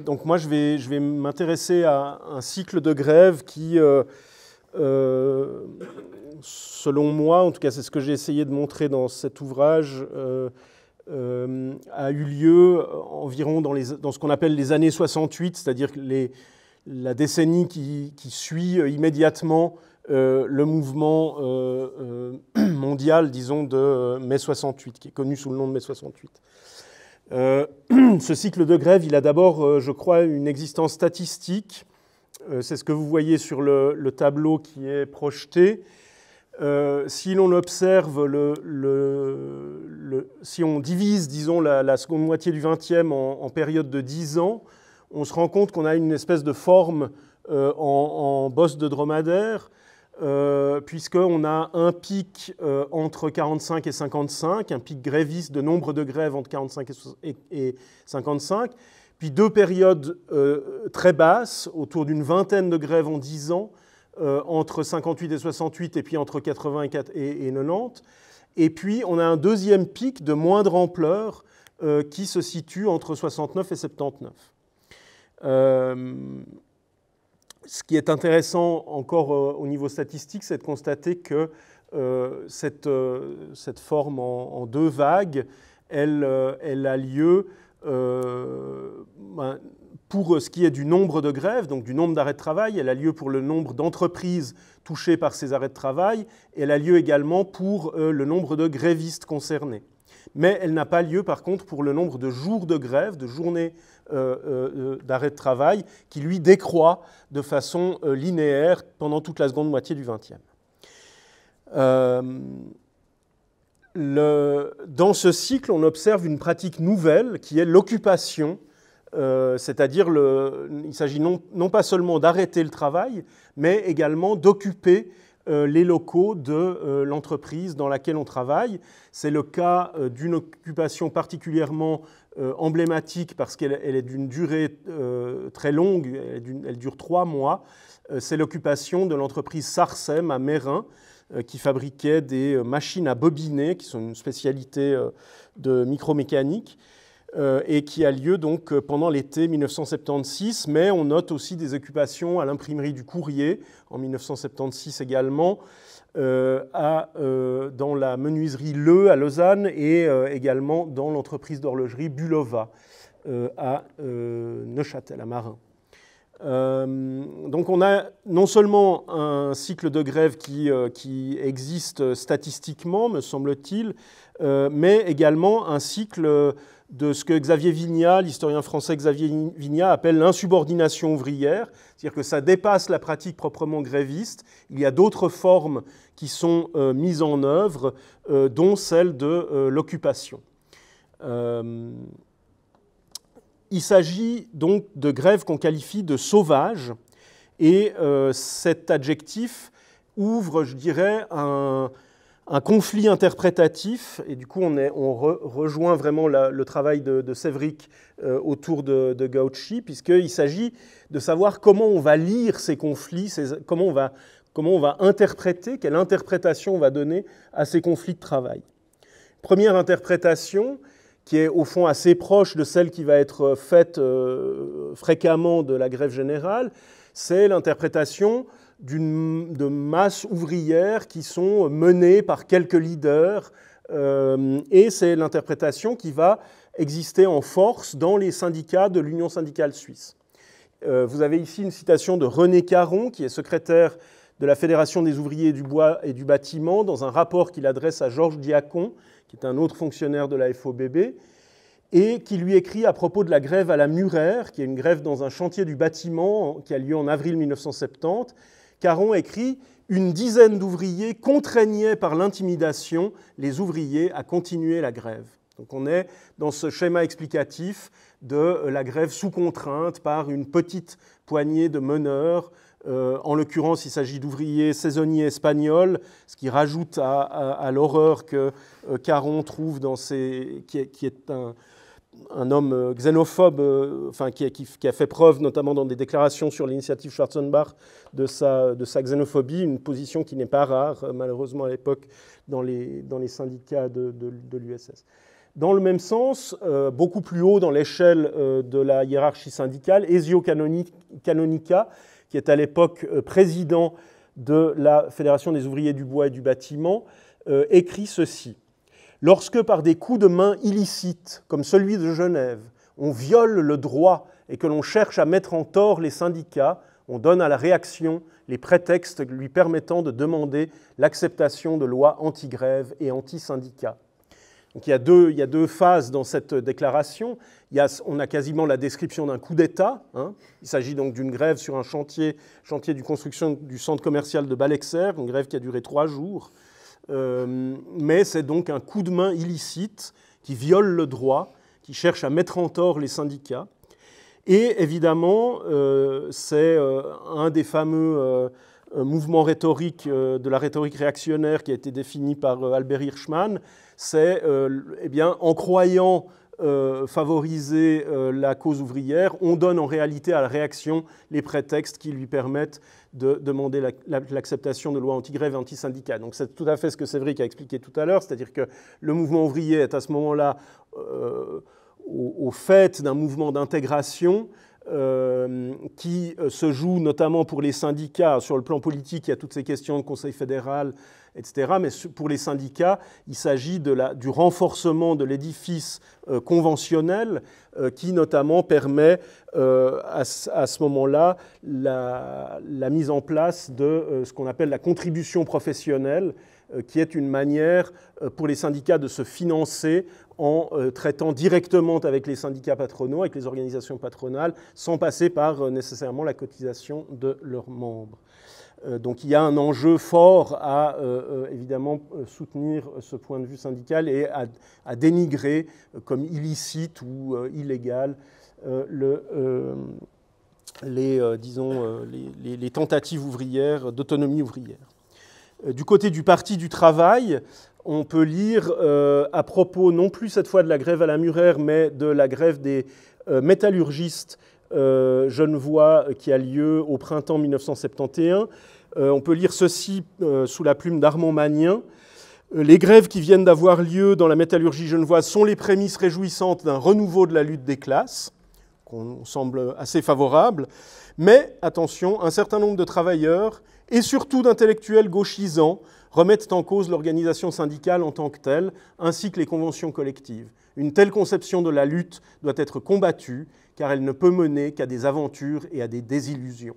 Donc moi, je vais m'intéresser à un cycle de grève qui, selon moi, en tout cas c'est ce que j'ai essayé de montrer dans cet ouvrage, a eu lieu environ dans ce qu'on appelle les années 68, c'est-à-dire la décennie qui suit immédiatement le mouvement mondial, disons, de mai 68, qui est connu sous le nom de mai 68. Ce cycle de grève, il a d'abord, je crois, une existence statistique. C'est ce que vous voyez sur le tableau qui est projeté. Si l'on observe, si on divise, disons, la seconde moitié du XXe en période de 10 ans, on se rend compte qu'on a une espèce de forme en bosse de dromadaire, puisqu'on a un pic entre 45 et 55, un pic gréviste de nombre de grèves entre 45 et 55, puis deux périodes très basses, autour d'une vingtaine de grèves en 10 ans, entre 58 et 68, et puis entre 80 et 90. Et puis on a un deuxième pic de moindre ampleur qui se situe entre 69 et 79. Ce qui est intéressant encore au niveau statistique, c'est de constater que cette forme en deux vagues, elle a lieu pour ce qui est du nombre de grèves, donc du nombre d'arrêts de travail, elle a lieu pour le nombre d'entreprises touchées par ces arrêts de travail, et elle a lieu également pour le nombre de grévistes concernés. Mais elle n'a pas lieu par contre pour le nombre de jours de grève, de journées d'arrêt de travail, qui lui décroît de façon linéaire pendant toute la seconde moitié du XXe. Dans ce cycle, on observe une pratique nouvelle qui est l'occupation, c'est-à-dire il s'agit non pas seulement d'arrêter le travail, mais également d'occuper les locaux de l'entreprise dans laquelle on travaille. C'est le cas d'une occupation particulièrement emblématique parce qu'elle est d'une durée très longue, elle dure 3 mois. C'est l'occupation de l'entreprise Sarsem à Meyrin, qui fabriquait des machines à bobiner, qui sont une spécialité de micromécanique, et qui a lieu donc pendant l'été 1976, mais on note aussi des occupations à l'imprimerie du Courrier, en 1976 également, dans la menuiserie Le à Lausanne et également dans l'entreprise d'horlogerie Bulova à Neuchâtel, à Marin. Donc on a non seulement un cycle de grève qui existe statistiquement, me semble-t-il, mais également un cycle de ce que Xavier Vignat, l'historien français Xavier Vignat, appelle l'insubordination ouvrière, c'est-à-dire que ça dépasse la pratique proprement gréviste. Il y a d'autres formes qui sont mises en œuvre, dont celle de l'occupation. Il s'agit donc de grèves qu'on qualifie de sauvages, et cet adjectif ouvre, je dirais, un conflit interprétatif, et du coup on rejoint vraiment le travail de Sévric autour de Gauchy, puisqu'il s'agit de savoir comment on va lire ces conflits, comment on va interpréter, quelle interprétation on va donner à ces conflits de travail. Première interprétation, qui est au fond assez proche de celle qui va être faite fréquemment de la grève générale, c'est l'interprétation de masses ouvrières qui sont menées par quelques leaders, et c'est l'interprétation qui va exister en force dans les syndicats de l'Union syndicale suisse. Vous avez ici une citation de René Caron, qui est secrétaire de la Fédération des ouvriers du bois et du bâtiment, dans un rapport qu'il adresse à Georges Diacon, qui est un autre fonctionnaire de la FOBB, et qui lui écrit à propos de la grève à la Muraire, qui est une grève dans un chantier du bâtiment qui a lieu en avril 1970. Caron écrit « Une dizaine d'ouvriers contraignaient par l'intimidation les ouvriers à continuer la grève ». Donc on est dans ce schéma explicatif de la grève sous contrainte par une petite poignée de meneurs. En l'occurrence, il s'agit d'ouvriers saisonniers espagnols, ce qui rajoute à l'horreur que Caron trouve qui est un homme xénophobe, qui a fait preuve, notamment dans des déclarations sur l'initiative Schwarzenbach, de sa xénophobie, une position qui n'est pas rare, malheureusement, à l'époque, dans les syndicats de l'USS. Dans le même sens, beaucoup plus haut dans l'échelle de la hiérarchie syndicale, Ezio Canonica, qui est à l'époque président de la Fédération des ouvriers du bois et du bâtiment, écrit ceci. « Lorsque par des coups de main illicites, comme celui de Genève, on viole le droit et que l'on cherche à mettre en tort les syndicats, on donne à la réaction les prétextes lui permettant de demander l'acceptation de lois anti-grève et anti-syndicats. » Donc il y a deux phases dans cette déclaration. On a quasiment la description d'un coup d'État. Il s'agit donc d'une grève sur un chantier de construction du centre commercial de Balexer, une grève qui a duré 3 jours. Mais c'est donc un coup de main illicite qui viole le droit, qui cherche à mettre en tort les syndicats. Et évidemment, c'est un des fameux mouvements rhétoriques de la rhétorique réactionnaire qui a été défini par Albert Hirschman. C'est en croyant favoriser la cause ouvrière, on donne en réalité à la réaction les prétextes qui lui permettent de demander l'acceptation de lois anti-grève et anti-syndicats. Donc c'est tout à fait ce que Sévric a expliqué tout à l'heure, c'est-à-dire que le mouvement ouvrier est à ce moment-là au fait d'un mouvement d'intégration qui se joue notamment pour les syndicats. Sur le plan politique, il y a toutes ces questions de Conseil fédéral, etc. Mais pour les syndicats, il s'agit du renforcement de l'édifice conventionnel qui notamment permet à ce moment-là la mise en place de ce qu'on appelle la contribution professionnelle, qui est une manière pour les syndicats de se financer en traitant directement avec les syndicats patronaux, avec les organisations patronales, sans passer par nécessairement la cotisation de leurs membres. Donc il y a un enjeu fort à évidemment soutenir ce point de vue syndical et à dénigrer comme illicite ou illégal les tentatives ouvrières d'autonomie ouvrière. Du côté du Parti du travail, on peut lire à propos non plus cette fois de la grève à la Murer, mais de la grève des métallurgistes genevois qui a lieu au printemps 1971. On peut lire ceci sous la plume d'Armand Magnien. Les grèves qui viennent d'avoir lieu dans la métallurgie genevoise sont les prémices réjouissantes d'un renouveau de la lutte des classes, qu'on semble assez favorable. Mais, attention, un certain nombre de travailleurs et surtout d'intellectuels gauchisants remettent en cause l'organisation syndicale en tant que telle, ainsi que les conventions collectives. Une telle conception de la lutte doit être combattue, car elle ne peut mener qu'à des aventures et à des désillusions.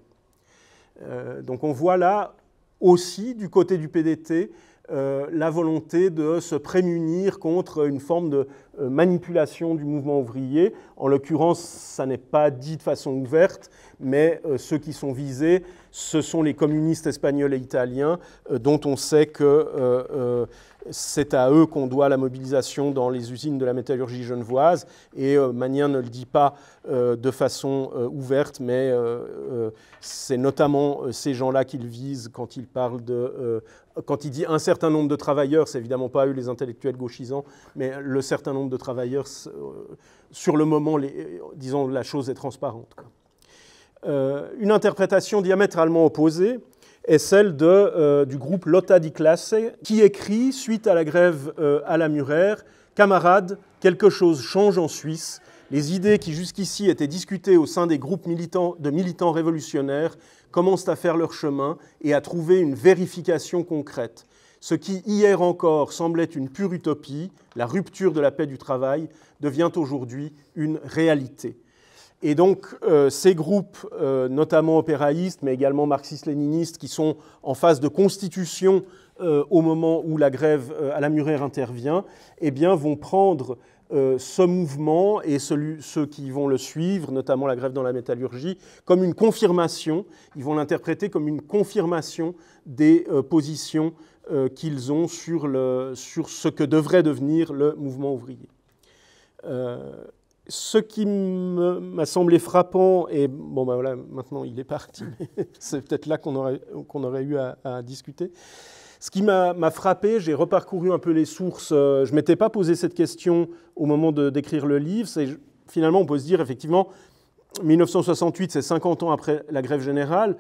Donc on voit là aussi, du côté du PDT, la volonté de se prémunir contre une forme de manipulation du mouvement ouvrier. En l'occurrence, ça n'est pas dit de façon ouverte, mais ceux qui sont visés, ce sont les communistes espagnols et italiens, dont on sait que c'est à eux qu'on doit la mobilisation dans les usines de la métallurgie genevoise. Et Magnien ne le dit pas de façon ouverte, mais c'est notamment ces gens-là qu'il vise quand il parle de... quand il dit un certain nombre de travailleurs, c'est évidemment pas eux les intellectuels gauchisants, mais le certain nombre de travailleurs, sur le moment, disons, la chose est transparente. Une interprétation diamétralement opposée est celle du groupe Lotta di Classe, qui écrit, suite à la grève à la Murer, « Camarades, quelque chose change en Suisse. Les idées qui jusqu'ici étaient discutées au sein des groupes de militants révolutionnaires commencent à faire leur chemin et à trouver une vérification concrète. Ce qui, hier encore, semblait une pure utopie, la rupture de la paix du travail, devient aujourd'hui une réalité. » Et donc, ces groupes, notamment opéraïstes, mais également marxistes-léninistes, qui sont en phase de constitution au moment où la grève à la Murer intervient, eh bien, vont prendre ce mouvement et ceux qui vont le suivre, notamment la grève dans la métallurgie, comme une confirmation. Ils vont l'interpréter comme une confirmation des positions qu'ils ont sur ce que devrait devenir le mouvement ouvrier. Ce qui m'a semblé frappant, et bon ben voilà, maintenant il est parti, mais c'est peut-être là qu'on aurait eu à discuter. Ce qui m'a frappé, j'ai reparcouru un peu les sources, je ne m'étais pas posé cette question au moment d'écrire le livre, finalement on peut se dire effectivement, 1968 c'est 50 ans après la grève générale,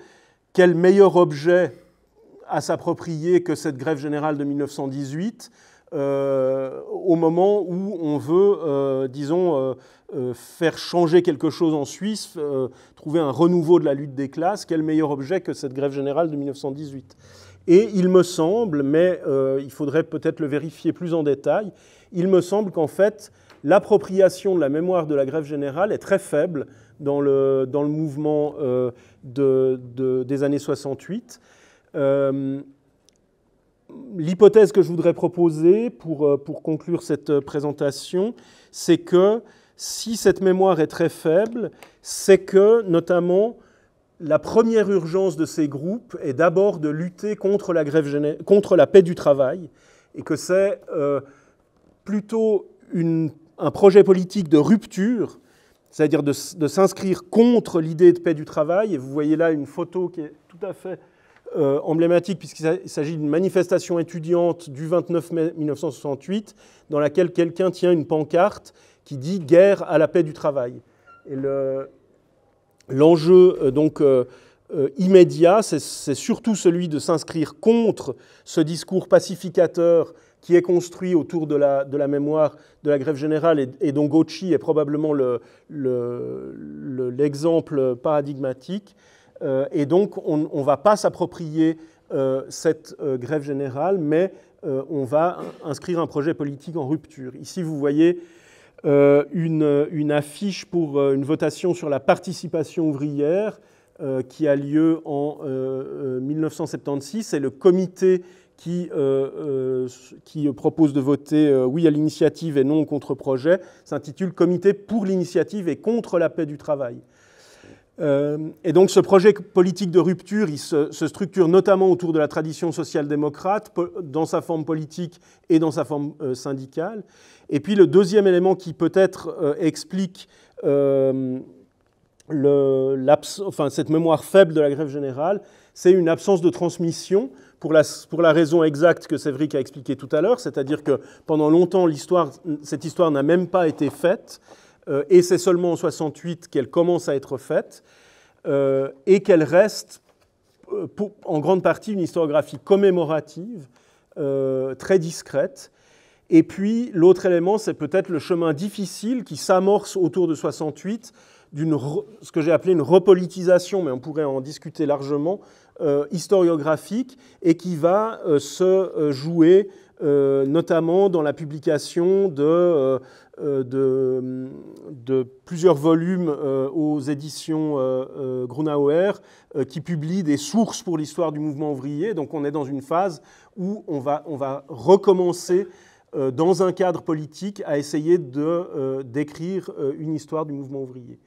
quel meilleur objet à s'approprier que cette grève générale de 1918 ? au moment où on veut, disons, faire changer quelque chose en Suisse, trouver un renouveau de la lutte des classes, quel meilleur objet que cette grève générale de 1918 ? Et il me semble, mais il faudrait peut-être le vérifier plus en détail, il me semble qu'en fait, l'appropriation de la mémoire de la grève générale est très faible dans le mouvement des années 68. L'hypothèse que je voudrais proposer pour conclure cette présentation, c'est que si cette mémoire est très faible, c'est que, notamment, la première urgence de ces groupes est d'abord de lutter contre la paix du travail, et que c'est plutôt un projet politique de rupture, c'est-à-dire de s'inscrire contre l'idée de paix du travail. Et vous voyez là une photo qui est tout à fait emblématique, puisqu'il s'agit d'une manifestation étudiante du 29 mai 1968, dans laquelle quelqu'un tient une pancarte qui dit « Guerre à la paix du travail ». Et l'enjeu donc immédiat, c'est surtout celui de s'inscrire contre ce discours pacificateur qui est construit autour de la mémoire de la grève générale et dont Gauchy est probablement l'exemple paradigmatique. Et donc, on ne va pas s'approprier cette grève générale, mais on va inscrire un projet politique en rupture. Ici, vous voyez une affiche pour une votation sur la participation ouvrière qui a lieu en 1976. C'est le comité qui propose de voter oui à l'initiative et non au contre-projet. S'intitule « Comité pour l'initiative et contre la paix du travail ». Et donc ce projet politique de rupture, il se structure notamment autour de la tradition social-démocrate, dans sa forme politique et dans sa forme syndicale. Et puis le deuxième élément qui peut-être explique cette mémoire faible de la grève générale, c'est une absence de transmission, pour la raison exacte que Sévric a expliquée tout à l'heure, c'est-à-dire que pendant longtemps, cette histoire n'a même pas été faite, et c'est seulement en 68 qu'elle commence à être faite, et qu'elle reste en grande partie une historiographie commémorative, très discrète. Et puis l'autre élément, c'est peut-être le chemin difficile qui s'amorce autour de 68, ce que j'ai appelé une repolitisation, mais on pourrait en discuter largement, historiographique, et qui va se jouer notamment dans la publication de plusieurs volumes aux éditions Grunauer qui publient des sources pour l'histoire du mouvement ouvrier. Donc on est dans une phase où on va recommencer dans un cadre politique à essayer d'écrire une histoire du mouvement ouvrier.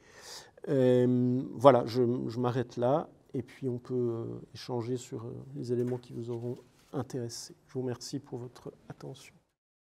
Voilà, je m'arrête là et puis on peut échanger sur les éléments qui vous auront intéressé. Je vous remercie pour votre attention.